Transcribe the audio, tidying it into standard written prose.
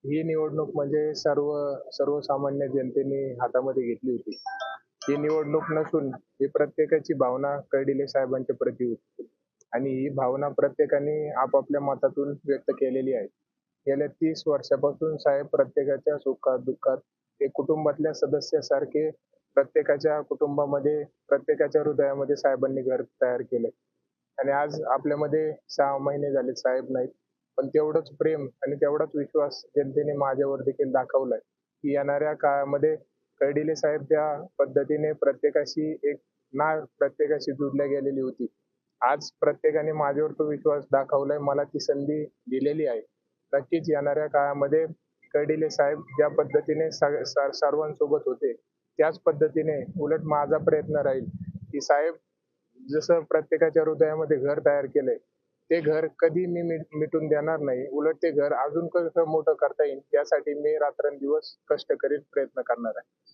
ही निवडणूक म्हणजे सर्वसामान्य जनतेने हातामध्ये घेतली होती. ही निवडणूक नसून ही प्रत्येकाची भावना कर्डिले साहेबांच्या प्रती होती आणि ही भावना प्रत्येकाने आपापल्या मतातून व्यक्त केलेली आहे. गेल्या 30 वर्षापासून साहेब प्रत्येकाच्या सुखात एक कुटुंबातल्या सदस्यासारखे प्रत्येकाच्या कुटुंबामध्ये, प्रत्येकाच्या हृदयामध्ये साहेबांनी घर तयार केलंय. आणि आज आपल्यामध्ये 6 महिने झाले साहेब नाहीत. पण तेवढंच प्रेम आणि तेवढाच विश्वास जनतेने माझ्यावर देखील दाखवलाय, की येणाऱ्या काळामध्ये कर्डिले साहेब ज्या पद्धतीने प्रत्येकाशी एक नाळ प्रत्येकाशी जोडल्या गेलेली होती. आज प्रत्येकाने माझ्यावर तो विश्वास दाखवलाय. मला ती संधी दिलेली आहे. नक्कीच येणाऱ्या काळामध्ये कर्डिले साहेब ज्या पद्धतीने सर्वांसोबत होते, त्याच पद्धतीने उलट माझा प्रयत्न राहील, की साहेब जसं प्रत्येकाच्या हृदयामध्ये घर तयार केलंय, ते घर कधी मी मिटून देणार नाही. उलट ते घर अजून कसं मोठं करता येईल यासाठी मी रात्रंदिवस कष्ट करीत प्रयत्न करणार आहे.